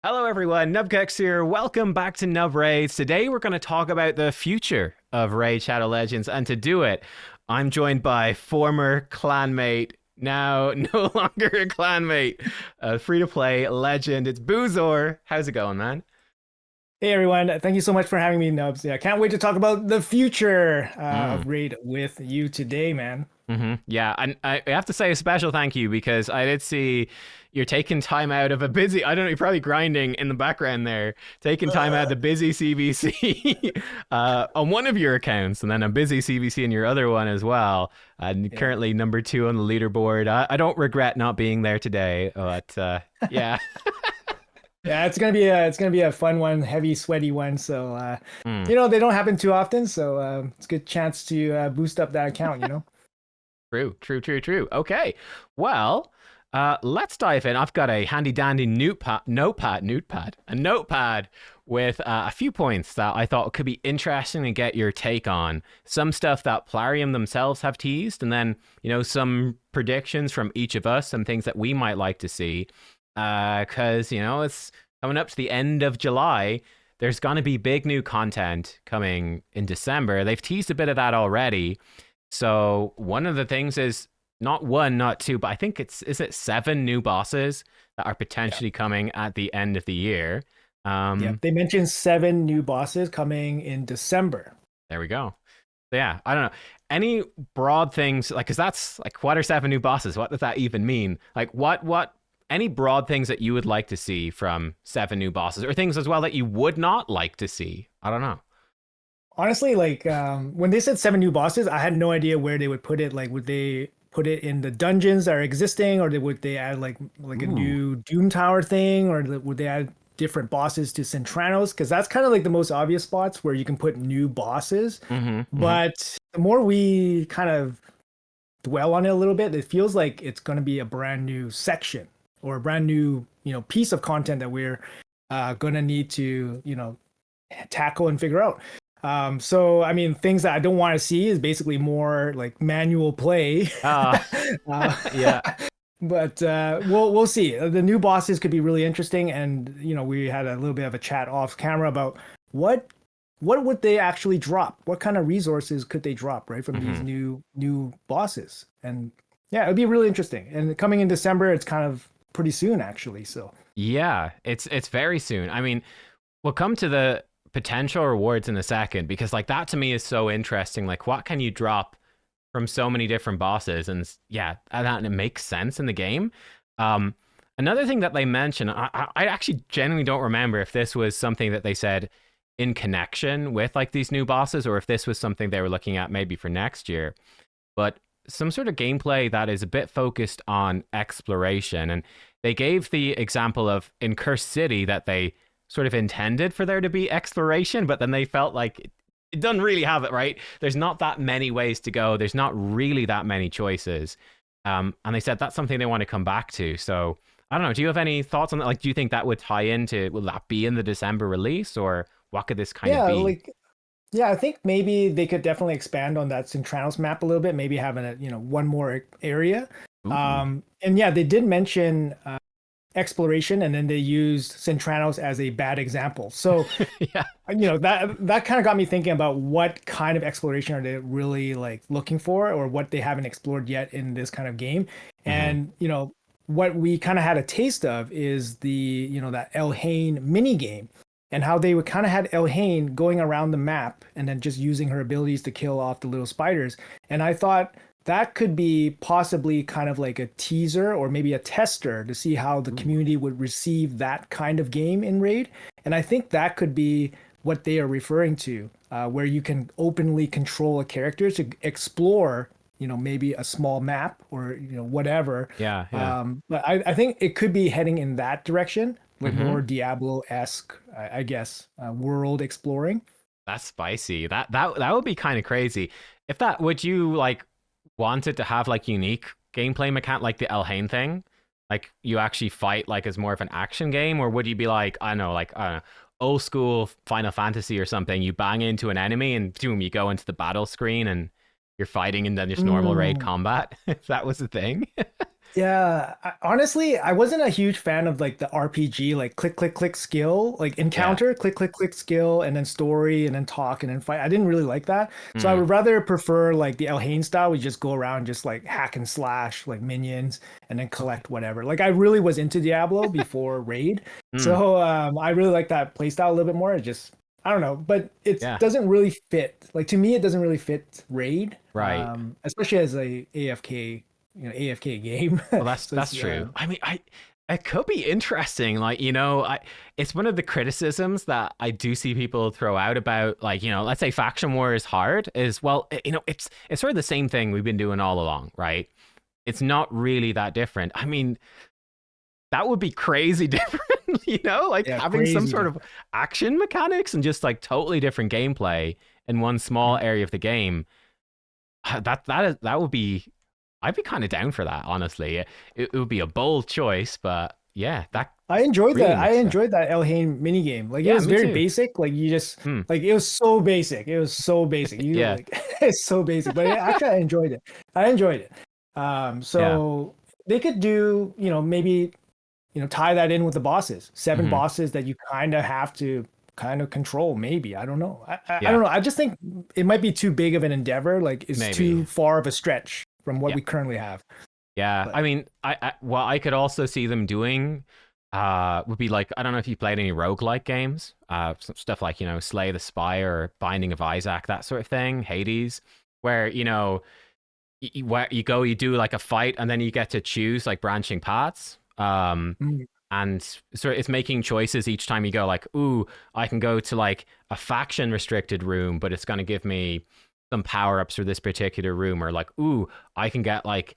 Hello everyone, nubkeks here. Welcome back to Nub Raids. Today we're going to talk about the future of Raid Shadow Legends, and to do it, I'm joined by former clanmate, now no longer a clanmate, a free-to-play legend. It's Boozor. How's it going, man? Hey everyone, thank you so much for having me, Nubs. Yeah, can't wait to talk about the future Mm. of Raid with you today, man. Yeah, and I have to say a special thank you because I did see you're taking time out of a busy, I don't know, you're probably grinding in the background there, taking time out of the busy CVC on one of your accounts, and then a busy CVC in your other one as well. And Yeah. currently number two on the leaderboard. I don't regret not being there today, but yeah. Yeah, it's gonna be a fun one, heavy, sweaty one. So Mm, they don't happen too often, so it's a good chance to boost up that account. true. Okay, well, let's dive in. I've got a handy dandy notepad with a few points that I thought could be interesting to get your take on. Some stuff that Plarium themselves have teased, and then, some predictions from each of us, some things that we might like to see. Because, it's coming up to the end of July. There's going to be big new content coming in December. They've teased a bit of that already. So one of the things is not one, not two, but I think is it seven new bosses that are Yeah. potentially coming at the end of the year. Yep. Um, They mentioned 7 new bosses coming in December. there we go. So yeah, I don't know. Any broad things like, because that's like, what are seven new bosses? What does that even mean? Like, what any broad things that you would like to see from seven new bosses, or things as well that you would not like to see? I don't know. Honestly, like when they said 7 new bosses, I had no idea where they would put it. Like, would they put it in the dungeons that are existing, or would they add like a Ooh. new Doom Tower thing, or would they add different bosses to Centranos? Because that's kind of like the most obvious spots where you can put new bosses. Mm-hmm. But the more we kind of dwell on it a little bit, it feels like it's going to be a brand new section or a brand new piece of content that we're going to need to tackle and figure out. So I mean, things that I don't want to see is basically more like manual play. Uh, uh, yeah. but we'll see. The new bosses could be really interesting, and we had a little bit of a chat off camera about what what would they actually drop? What kind of resources could they drop, right, from these Mm-hmm. new bosses? And yeah, it'd be really interesting. And coming in December, it's kind of pretty soon actually. So Yeah, it's very soon. I mean, we'll come to the potential rewards in a second because like that to me is so interesting. Like what can you drop from so many different bosses? And yeah, and it makes sense in the game. Um, Another thing that they mentioned, I actually genuinely don't remember if this was something that they said in connection with like these new bosses or if this was something they were looking at maybe for next year, but some sort of gameplay that is a bit focused on exploration. And they gave the example of in Cursed City that they sort of intended for there to be exploration, but then they felt like it doesn't really have it, right? There's not that many ways to go. There's not really that many choices. And they said that's something they want to come back to. So I don't know. Do you have any thoughts on that? Like, do you think that would tie into, will that be in the December release or what could this kind of yeah, be? yeah, I think maybe they could definitely expand on that Centranos map a little bit, maybe having a one more area. Ooh. And yeah, they did mention exploration, and then they used Centranos as a bad example. So Yeah. that kind of got me thinking about what kind of exploration are they really like looking for, or what they haven't explored yet in this kind of game. Hmm. And what we kind of had a taste of is the that Elhain mini game, and how they would kind of had Elhain going around the map and then just using her abilities to kill off the little spiders. And I thought that could be possibly kind of like a teaser or maybe a tester to see how the Ooh. community would receive that kind of game in Raid. And I think that could be what they are referring to, where you can openly control a character to explore, maybe a small map or, whatever. Yeah. But I think it could be heading in that direction, like Hmm. more Diablo-esque, I guess, world exploring. That's spicy. That would be kind of crazy. If that would you like want it to have like unique gameplay mechanic like the Elhain thing? Like you actually fight like as more of an action game, or would you be like, I don't know, like I don't know, old school Final Fantasy or something? You bang into an enemy and boom, you go into the battle screen and you're fighting and then just normal raid Mm. combat. If that was the thing. Yeah, honestly, I wasn't a huge fan of like the RPG, like click, click, click skill, like Yeah. encounter, click, click, click skill, and then story, and then talk, and then fight. I didn't really like that. So I Mm, would rather prefer like the Elhain style. We just go around, just like hack and slash, like minions, and then okay. collect whatever. Like I really was into Diablo before Raid, Mm, so I really like that playstyle a little bit more. It just, I don't know, but it yeah. doesn't really fit. Like to me, it doesn't really fit Raid, Right. especially as a AFK AFK game. Well, that's So that's it's true. I mean, I it could be interesting. Like, I it's one of the criticisms that I do see people throw out about, like, let's say faction war is hard. Is well, it's sort of the same thing we've been doing all along, right? It's not really that different. I mean, that would be crazy different, like yeah, having some crazy sort of different. action mechanics and just like totally different gameplay in one small Mhm. area of the game. That would be I'd be kind of down for that, honestly. It would be a bold choice, but yeah, that I enjoyed really that. I makes sense. enjoyed that Elhain mini game. Like it Yeah, was me very too. basic. Like you just Hmm. like it was so basic. It was so basic. You Yeah, like it's so basic. But actually, I enjoyed it. I enjoyed it. yeah. So they could do, maybe tie that in with the bosses. Seven Hmm. bosses that you kind of have to kind of control. Maybe I don't know. I Yeah, don't know. I just think it might be too big of an endeavor. Like it's maybe. too far of a stretch from what Yeah, we currently have. yeah. But I mean, what I could also see them doing would be like, I don't know if you played any roguelike games, stuff like, Slay the Spire or Binding of Isaac, that sort of thing, Hades, where, where you go, you do like a fight, and then you get to choose like branching paths. mm, And so it's making choices each time you go, like, ooh, I can go to like a faction restricted room, but it's going to give me some power ups for this particular room. Or like, ooh, I can get like,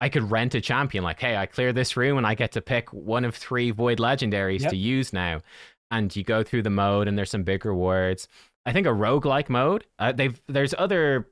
I could rent a champion. Like, hey, I clear this room and I get to pick one of 3 void legendaries to yep, use now. And you go through the mode and there's some big rewards. I think a roguelike mode, there's other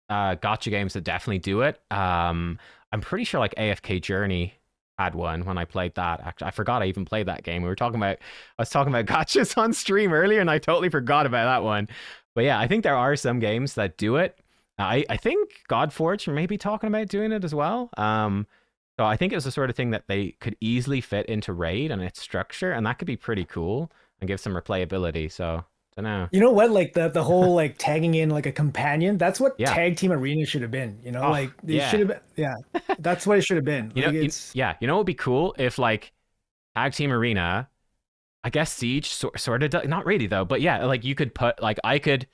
gotcha games that definitely do it. I'm pretty sure like AFK Journey had one when I played that. Actually, I forgot I even played that game. I was talking about gotchas on stream earlier, and I totally forgot about that one. But yeah, I think there are some games that do it. I think Godforge may be talking about doing it as well. So I think it's the sort of thing that they could easily fit into Raid and its structure, and that could be pretty cool and give some replayability. So I don't know. You know what? Like the whole like tagging in like a companion. That's what Yeah. Tag Team Arena should have been. Oh Like they should yeah. have been. Yeah, that's what it should have been. Like it's Yeah. You know what would be cool if like Tag Team Arena, I guess Siege sort of not really though, but yeah, like you could put like I could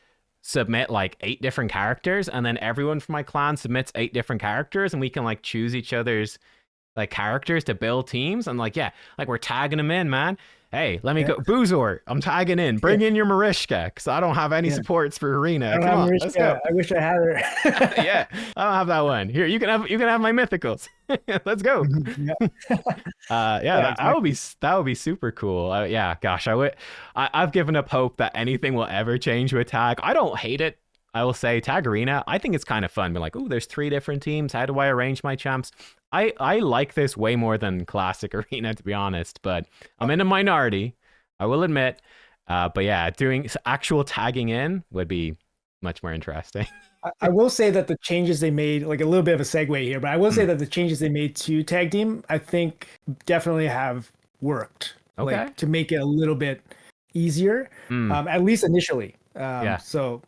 submit like 8 different characters, and then everyone from my clan submits 8 different characters, and we can like choose each other's like characters to build teams. And like, yeah, like we're tagging them in, man. Hey, let me yeah, go. Boozor, I'm tagging in. yeah, Bring in your Marishka, because I don't have any yeah. supports for I Arena. don't Come have on, let's Mariska. go. I wish I had her. Yeah, I don't have that one. Here, you can have my mythicals. Let's go. Yeah, Yeah, yeah, that exactly. would be super cool. Yeah, gosh, I've given up hope that anything will ever change with tag. I don't hate it. I will say tag arena. I think it's kind of fun. Being like, oh, there's 3 different teams. How do I arrange my champs? I like this way more than classic arena, to be honest. But I'm in a minority, I will admit. But yeah, doing actual tagging in would be much more interesting. I will say that the changes they made, like a little bit of a segue here, but I will say Hmm. that the changes they made to Tag Team, I think definitely have worked, Okay. like to make it a little bit easier, Hmm. at least initially. Yeah. So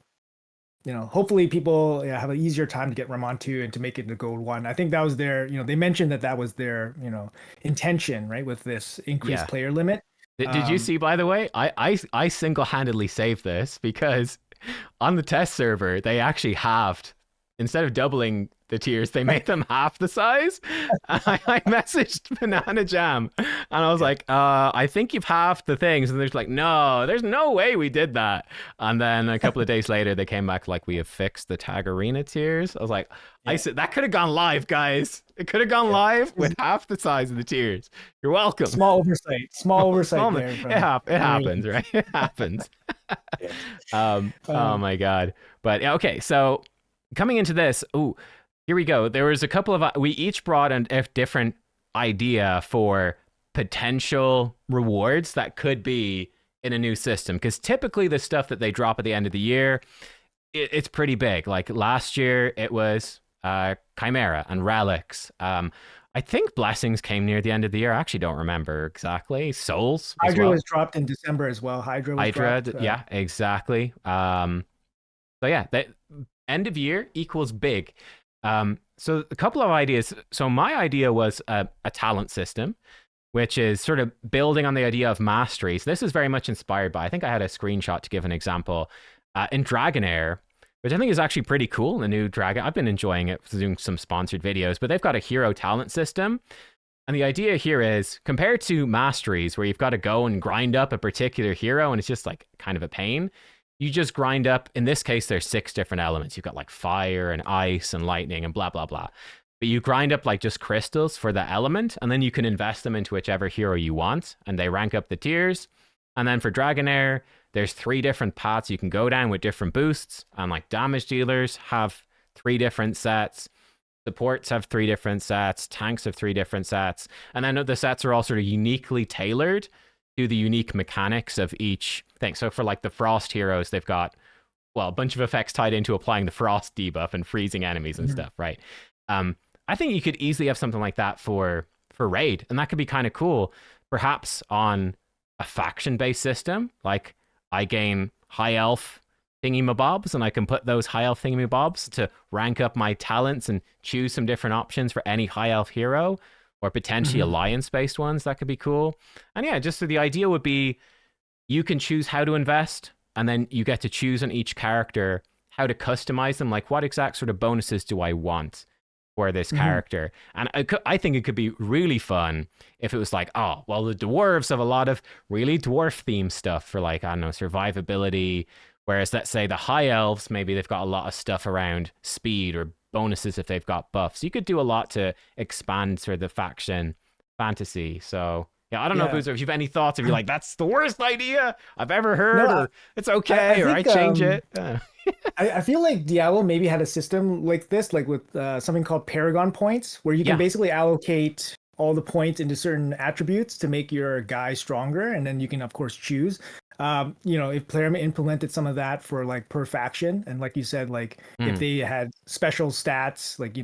hopefully people, yeah, have an easier time to get Ramon 2 and to make it the gold one. I think that was their, they mentioned that that was their, intention, right, with this increased Yeah. player limit. Did you Um, see, by the way? I single-handedly saved this because on the test server, they actually halved. Instead of doubling the tiers, they made them half the size. I messaged Banana Jam and I was yeah, like, I think you've halved the things. And they're just like, no, there's no way we did that. And then a couple of days later, they came back like, we have fixed the Tag Arena tiers. I was like, I yeah, said, that could have gone live, guys. It could have gone yeah. live with half the size of the tiers. You're welcome. Small oversight Small, there from it Arena. happens, right? It happens. Yeah. Oh Um, my god. But yeah, okay, so coming into this, ooh, here we go. There was a couple of we each brought a different idea for potential rewards that could be in a new system, because typically the stuff that they drop at the end of the year, it's pretty big. Like last year, it was Chimera and relics. I think blessings came near the end of the year. I actually don't remember exactly. Souls as Hydra was well. dropped in December as well. Hydra was Hydra, dropped. yeah, exactly. So yeah, that end of year equals big. So a couple of ideas. So my idea was a talent system, which is sort of building on the idea of mastery. So this is very much inspired by, I think I had a screenshot to give an example, in Dragonair, which I think is actually pretty cool. The new Dragon, I've been enjoying it, doing some sponsored videos, but they've got a hero talent system. And the idea here is compared to masteries, where you've got to go and grind up a particular hero, and it's just like kind of a pain. You just grind up, in this case, there's 6 different elements. You've got like fire and ice and lightning and blah, blah, blah. But you grind up like just crystals for the element, and then you can invest them into whichever hero you want, and they rank up the tiers. And then for Dragonair, there's 3 different paths you can go down with different boosts, and like damage dealers have 3 different sets. Supports have 3 different sets, tanks have 3 different sets, and then the sets are all sort of uniquely tailored to the unique mechanics of each thing. So for like the Frost heroes, they've got, well, a bunch of effects tied into applying the Frost debuff and freezing enemies and stuff, right? I think you could easily have something like that for Raid, and that could be kind of cool, perhaps on a faction-based system. Like I gain high elf thingy-mabobs, and I can put those high elf thingy-mabobs to rank up my talents and choose some different options for any high elf hero, or potentially alliance-based ones. That could be cool. And yeah, just so the idea would be you can choose how to invest, and then you get to choose on each character how to customize them. Like, what exact sort of bonuses do I want for this character? And I think it could be really fun if it was like, oh, well, the dwarves have a lot of really dwarf-themed stuff for, like, I don't know, survivability. Whereas, let's say the high elves, maybe they've got a lot of stuff around speed or bonuses if they've got buffs. You could do a lot to expand sort of the faction fantasy. So yeah, I don't know, Boozer, if you have any thoughts, if you're like, that's the worst idea I've ever heard, or it's okay, or I change it. I feel like Diablo maybe had a system like this, like with something called Paragon points, where you can basically allocate all the points into certain attributes to make your guy stronger, and then you can of course choose. If player implemented some of that for like per faction, and like you said, like if they had special stats, like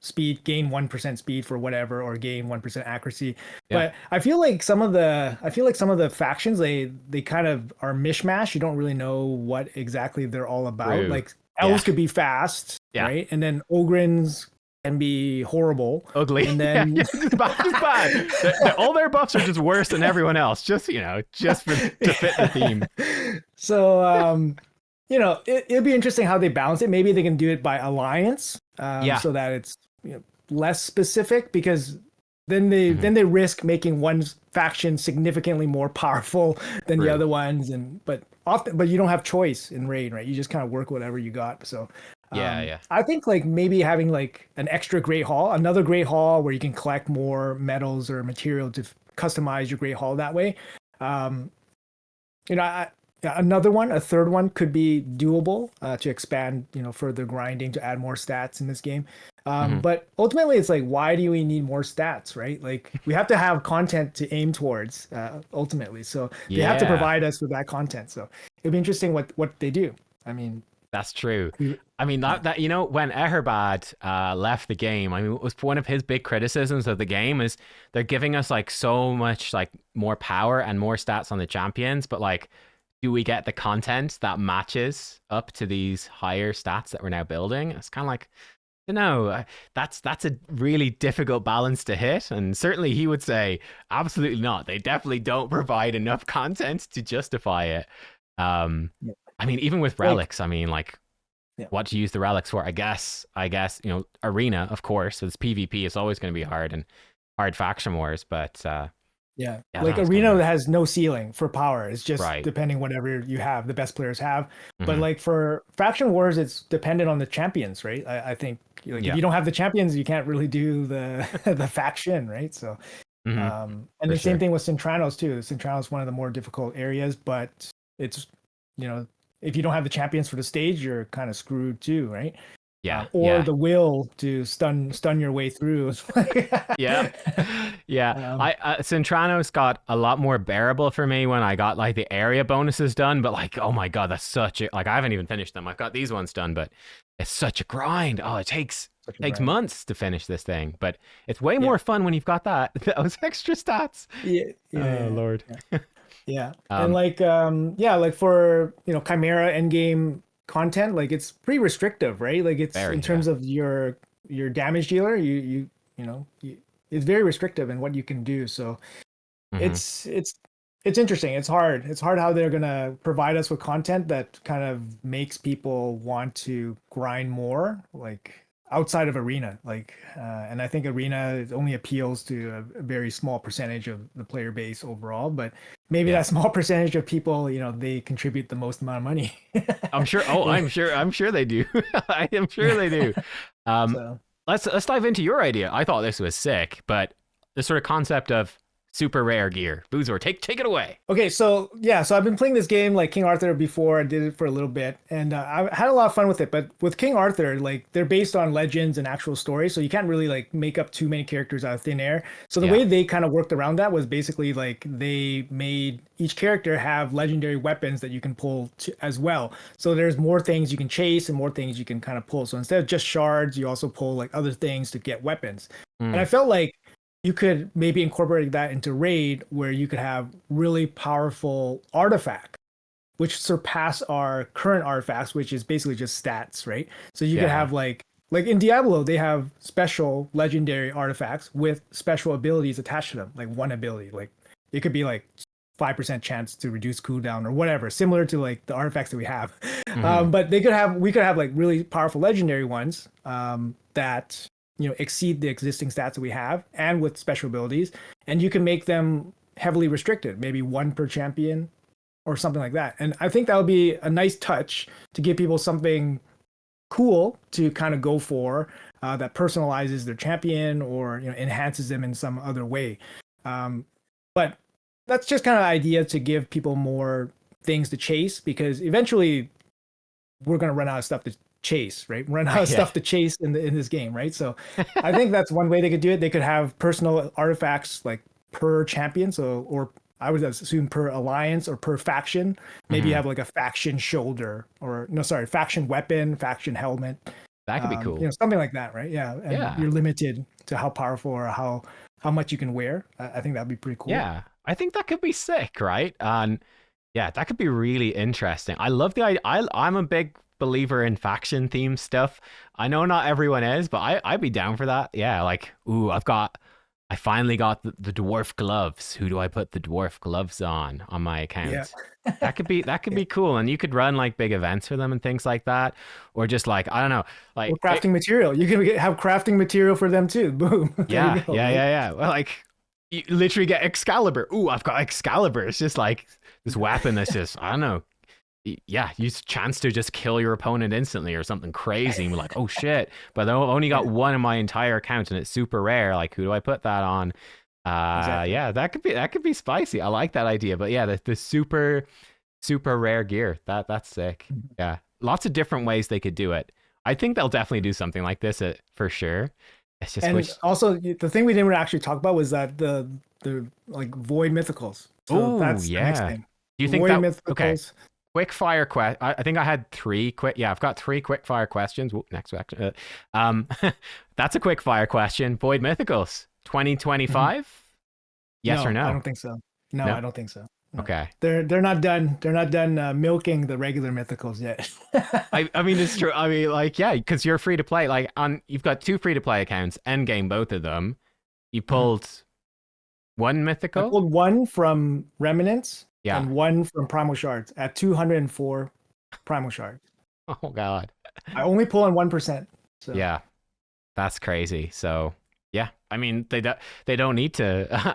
speed, gain 1% speed for whatever, or gain 1% accuracy. But I feel like some of the factions, they kind of are mishmash. You don't really know what exactly they're all about. Like elves could be fast, right? And then Ogryns can be horrible, ugly, and then just bad. All their buffs are just worse than everyone else. Just just to fit the theme. So it'd be interesting how they balance it. Maybe they can do it by alliance, so that it's less specific, because then they risk making one faction significantly more powerful than the other ones, but you don't have choice in Raid, right? You just kind of work whatever you got. So I think like maybe having like an extra Great Hall, another Great Hall where you can collect more metals or material to customize your Great Hall that way. A third one could be doable to expand, further grinding to add more stats in this game. But ultimately, it's like, why do we need more stats, right? Like, we have to have content to aim towards ultimately. So they have to provide us with that content. So it'd be interesting what they do. I mean, that's true. I mean, that when Eherbad left the game, I mean, it was one of his big criticisms of the game is they're giving us like so much like more power and more stats on the champions, but like, do we get the content that matches up to these higher stats that we're now building? It's kind of like, that's a really difficult balance to hit. And certainly he would say, absolutely not. They definitely don't provide enough content to justify it. I mean, even with relics, I mean, like, what to use the relics for? I guess, arena, of course, so it's PvP. It's always going to be hard and hard faction wars, but like arena has no ceiling for power. It's just depending whatever you have, the best players have. But like for faction wars, it's dependent on the champions, right? I think if you don't have the champions, you can't really do the the faction, right? So and the same thing with Centranos too. Centranos is one of the more difficult areas, but it's if you don't have the champions for the stage, you're kind of screwed too, right? Or the will to stun your way through. Centranos got a lot more bearable for me when I got like the area bonuses done, but like, oh my god, that's such a, like, I haven't even finished them. I've got these ones done, but it's such a grind. Oh, it takes such a takes brand. months to finish this thing, but it's way Yeah. more fun when you've got those extra stats. Yeah. Oh Yeah. Lord. Yeah. Yeah. And Um, like yeah, like for, Chimera endgame content, like it's pretty restrictive, right? Like it's in very, yeah. terms of your damage dealer, it's very restrictive in what you can do. So Hmm. it's interesting. It's hard. It's hard how they're gonna provide us with content that kind of makes people want to grind more, like outside of arena. Like, and I think arena only appeals to a very small percentage of the player base overall. But maybe Yeah. that small percentage of people, they contribute the most amount of money. I'm sure. Oh, Yeah. I'm sure they do. I am sure they do. Um, So. let's dive into your idea. I thought this was sick, but the sort of concept of super rare gear. Boozor, take it away. Okay, so yeah, so I've been playing this game like King Arthur before. I did it for a little bit, and I had a lot of fun with it. But with King Arthur, like they're based on legends and actual stories, so you can't really like make up too many characters out of thin air. So the Yeah. way they kind of worked around that was basically like they made each character have legendary weapons that you can pull as well. So there's more things you can chase and more things you can kind of pull. So instead of just shards, you also pull like other things to get weapons. And I Mm, felt like you could maybe incorporate that into raid where you could have really powerful artifacts which surpass our current artifacts, which is basically just stats, right? So you could yeah. have like in Diablo they have special legendary artifacts with special abilities attached to them, like one ability, like it could be like 5% chance to reduce cooldown or whatever, similar to like the artifacts that we have. Hmm. But we could have like really powerful legendary ones that exceed the existing stats that we have and with special abilities, and you can make them heavily restricted, maybe one per champion or something like that. And I think that would be a nice touch to give people something cool to kind of go for, that personalizes their champion or enhances them in some other way. But that's just kind of idea to give people more things to chase, because eventually we're going to run out of stuff to chase, right? Run out of Yeah. stuff to chase in this game, right? So I think that's one way they could do it. They could have personal artifacts like per champion, so or I would assume per alliance or per faction. Maybe you Hmm. have like a faction shoulder, or no, sorry, faction weapon, faction helmet, That could be cool. something like that, right? Yeah, and Yeah. you're limited to how powerful or how much you can wear. I think that'd be pretty cool. Yeah. I think that could be sick, right? And yeah, that could be really interesting. I love the idea. I'm a big believer in faction theme stuff. I know not everyone is, but I'd be down for that. Yeah, like, ooh, I finally got the dwarf gloves. Who do I put the dwarf gloves on my Yeah, account? That could yeah. be cool, and you could run like big events for them and things like that, or just like I don't know, Or like crafting material. You can have crafting material for them too. Boom. There you yeah, go, yeah, right? yeah, yeah. Well, like you literally get Excalibur. Ooh, I've got Excalibur. It's just like this weapon that's just I don't know. Yeah, you chance to just kill your opponent instantly or something crazy. And we're like, oh shit! But I only got Yeah, one in my entire account and it's super rare. Like, who do I put that on? exactly. Yeah, that could be spicy. I like that idea. But yeah, the super rare gear that's sick. Mhm. Yeah, lots of different ways they could do it. I think they'll definitely do something like this for sure. It's just And which. also the thing we didn't actually talk about was that the like void mythicals. So Oh that's the next yeah. thing. Do you think Void that? Okay. mythicals. Quick fire I think I had three quick. Yeah, I've got three quick fire questions. Whoop, next question. That's a quick fire question. Void Mythicals Mhm. 2025. Yes or No, I no? don't think so. No, No. I don't think so. No. Okay. They're not done. They're not done milking the regular mythicals yet. I mean it's true. I mean like yeah, because you're free to play. Like on you've got two free to play accounts. Endgame both of them. You Mhm. pulled one I mythical. pulled one from Remnants Yeah. and one from Primal Shards at 204 Primal Shards. Oh god. I only pull on 1%. So Yeah. That's crazy. So yeah, I mean they don't need to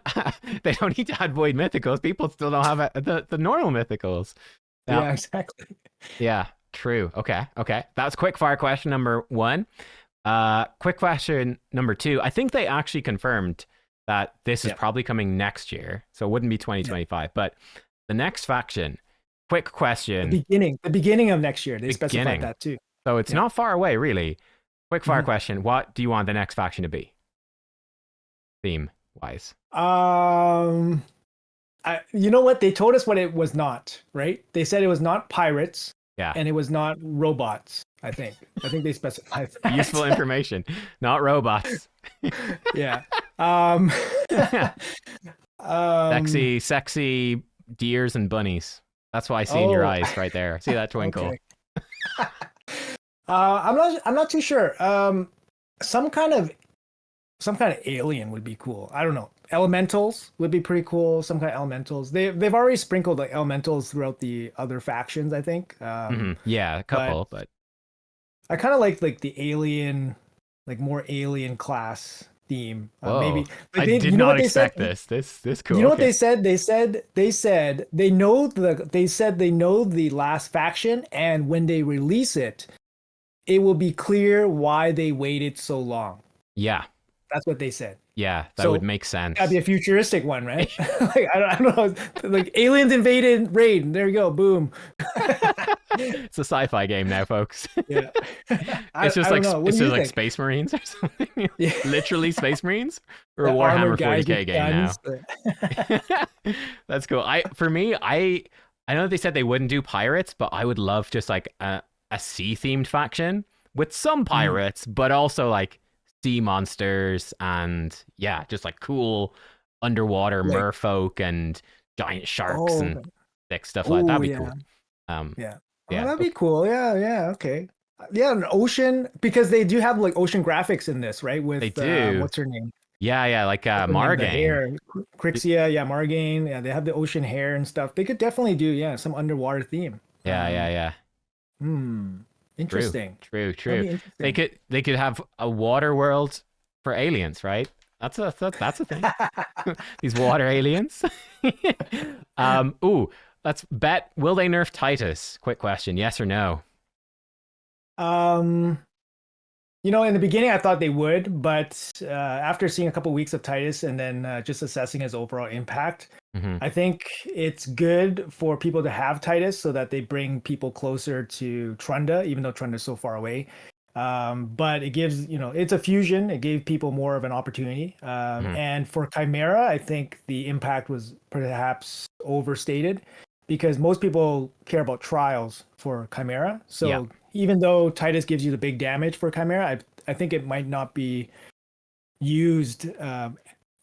they don't need to add void mythicals. People still don't have the normal mythicals. Now, yeah, exactly. yeah, true. Okay. That's quick fire question number one. Quick question number two. I think they actually confirmed that this is Yeah. probably coming next year, so it wouldn't be Yeah. 2025. But the next faction. Quick question. The beginning of next year. They specified Beginning. that too. So it's Yeah. not far away, really. Quick fire Mhm. question. What do you want the next faction to be? Theme wise. Um, you know what? They told us what it was not, right? They said it was not pirates Yeah. and it was not robots. I think they specified Useful that. information, not robots. Yeah. Um, um, Sexy, sexy deers and bunnies. That's why I see in your oh, eyes right there. See that twinkle? okay. I'm not too sure. Some kind of some kind of alien would be cool. I don't know. Elementals would be pretty cool. Some kind of elementals. They've already sprinkled like elementals throughout the other factions, I think. Yeah, a But couple, but I kind of like the alien, like more alien class theme. whoa. Maybe like I they, did you know not what they said? expect this. This cool. You know what Okay. they said? They said they know the last faction, and when they release it, it will be clear why they waited so long. Yeah. That's what they said. Yeah, that would So make gotta be sense. a futuristic one, right? Like I don't know, like aliens invaded raid. There you go, boom. It's a sci-fi game now, folks. Yeah, It's just I don't like know. What it's do just you like think? Space Marines or something. Yeah, Literally Space Marines or a the Warhammer armored guys with 40K game now. guns. That's cool. For me, I know they said they wouldn't do pirates, but I would love just like a sea themed faction with some Mm. pirates, but also like sea monsters and yeah, just like cool underwater Like, merfolk and giant sharks oh, and thick stuff like that. oh That'd be yeah, cool. Um, yeah. Oh, yeah, that'd be okay. cool. Yeah, yeah. Okay. Yeah, an ocean because they do have like ocean graphics in this, right? They With do. what's her name? Yeah, like What's her name? The Margane. hair, Crixia. Yeah, Margane. Yeah, they have the ocean hair and stuff. They could definitely do some underwater theme. Yeah. Hmm. True, Interesting. That'll true. be interesting. They could have a water world for aliens, right? That's a thing. These water aliens. Ooh, let's bet. Will they nerf Titus? Quick question. Yes or no? Um, in the beginning I thought they would, but after seeing a couple weeks of Titus and then just assessing his overall impact, Hmm. I think it's good for people to have Titus so that they bring people closer to Trunda, even though Trunda is so far away. But it gives, it's a fusion. It gave people more of an opportunity. Hmm. And for Chimera, I think the impact was perhaps overstated because most people care about trials for Chimera. Yeah. So even though Titus gives you the big damage for Chimera, I think it might not be used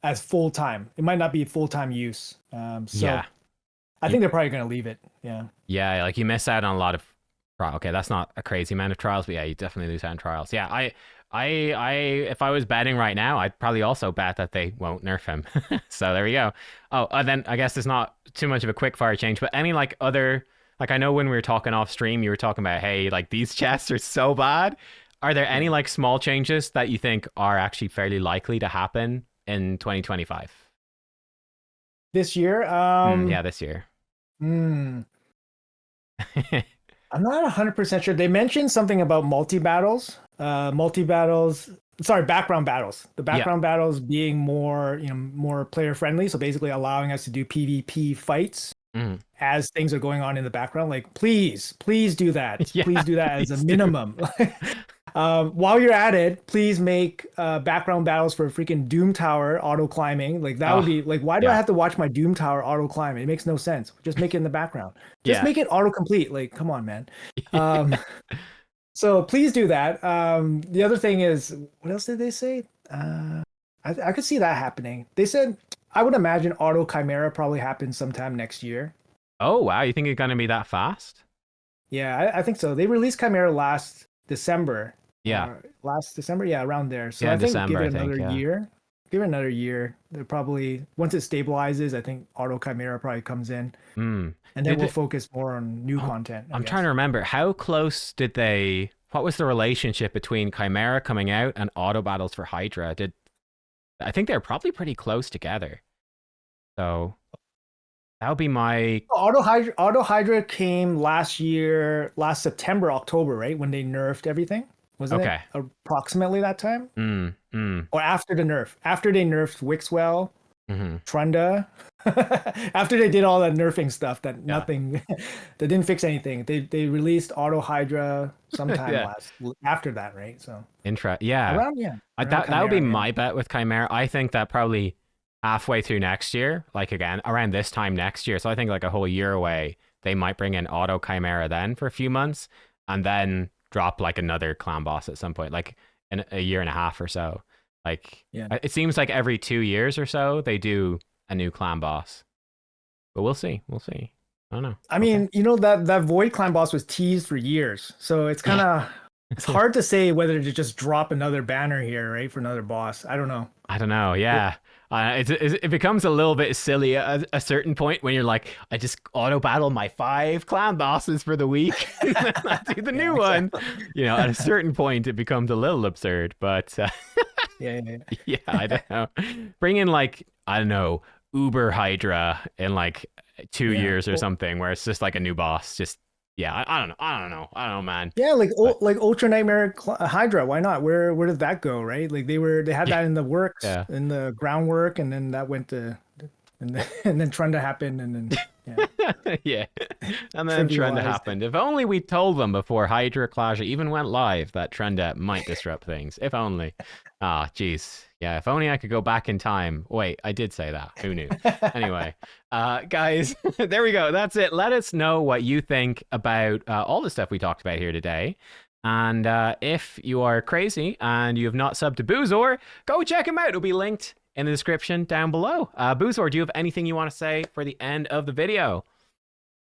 as full time. It might not be full time use. So Yeah. I You, think they're probably going to leave it. Yeah. yeah, like you miss out on a lot of okay, that's not a crazy amount of trials, but yeah, you definitely lose out on trials. Yeah, I if I was betting right now, I'd probably also bet that they won't nerf him. So there we go. Oh, and then I guess there's not too much of a quick fire change, but any like other like I know when we were talking off stream, you were talking about hey, like these chests are so bad. Are there any Yeah. like small changes that you think are actually fairly likely to happen in 2025? This year, Yeah, this year. hmm, I'm not 100% sure. They mentioned something about multi battles. Sorry, background battles. The Yeah. background battles being more, more player friendly. So basically allowing us to do PvP fights Mhm. as things are going on in the background. Like, please do that. Please Yeah, do that as a please do. minimum. While you're at it, please make background battles for freaking Doom Tower auto climbing. Like that would Oh, be like, why do I yeah. have to watch my Doom Tower auto climb? It makes no sense. Just make it in the background. Just Yeah. make it auto complete. Like, come on, man. Um, so please do that. The other thing is, what else did they say? I could see that happening. They said I would imagine auto chimera probably happens sometime next year. Oh, wow. You think it's going to be that fast? Yeah, I think so. They released Chimera last December. Yeah. Last December, yeah, around there. So Yeah, I in think December, give it I another think. Yeah. year. Give it another year. They're probably once it stabilizes, I think Auto Chimera probably comes in, Hmm. and then Did we'll it, focus more on new oh, content, I I'm trying guess. to remember. How close did they. What was the relationship between Chimera coming out and auto battles for Hydra? I think they're probably pretty close together. So that would be my. Auto Hydra came last year, last September, October, right? When they nerfed everything. Wasn't it Okay. approximately that time? Mm. Or after the nerf? After they nerfed Wixwell, Hmm. Trunda, after they did all that nerfing stuff that Yeah. nothing that didn't fix anything. They released Auto Hydra sometime Yeah. last after that, right? So Yeah. around yeah, around That would be Chimera, yeah. my bet with Chimera. I think that probably halfway through next year, like again, around this time next year. So I think like a whole year away, they might bring in Auto Chimera then for a few months and then drop like another clan boss at some point, like in a year and a half or so. Like Yeah. it seems like every 2 years or so they do a new clan boss. But we'll see. We'll see. I don't know. I mean, you know, that Void clan boss was teased for years, so it's kind of it's hard to say whether to just drop another banner here, right, for another boss. I don't know. I don't know. Yeah. It becomes a little bit silly at a certain point when you're like, I just auto battle my 5 clan bosses for the week, and then I do the new one. You know, at a certain point, it becomes a little absurd. But yeah, I don't know. Bring in like, I don't know, Uber Hydra in like 2 years or something, where it's just like a new boss. Just I don't know. I don't know, man. Yeah, like Ultra Nightmare Hydra. Why not? Where did that go? Right? Like they had that in the works, in the groundwork, and then that went to, and then Trunda happened, and then yeah, and then Trunda happened. If only we told them before Hydra Clash even went live that Trunda might disrupt things. If only. Ah, jeez. Yeah, if only I could go back in time. Wait, I did say that. Who knew? Anyway, guys, there we go. That's it. Let us know what you think about all the stuff we talked about here today. And if you are crazy and you have not subbed to Boozor, go check him out. It'll be linked in the description down below. Boozor, do you have anything you want to say for the end of the video?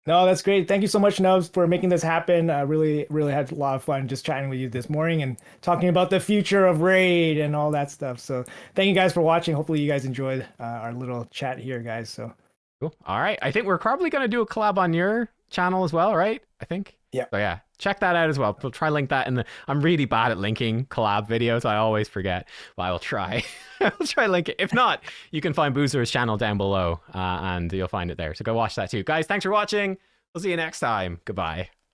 No, that's great. Thank you so much, Nubs, for making this happen. I really had a lot of fun just chatting with you this morning and talking about the future of Raid and all that stuff. So thank you guys for watching. Hopefully you guys enjoyed our little chat here, guys. So cool. All right. I think we're probably going to do a collab on your channel as well, right? I think. Yeah. So yeah, check that out as well. We'll try link that in the. I'm really bad at linking collab videos. I always forget, but I will try. I'll try link it. If not, you can find Boozor's channel down below, and you'll find it there. So go watch that too, guys. Thanks for watching. We'll see you next time. Goodbye.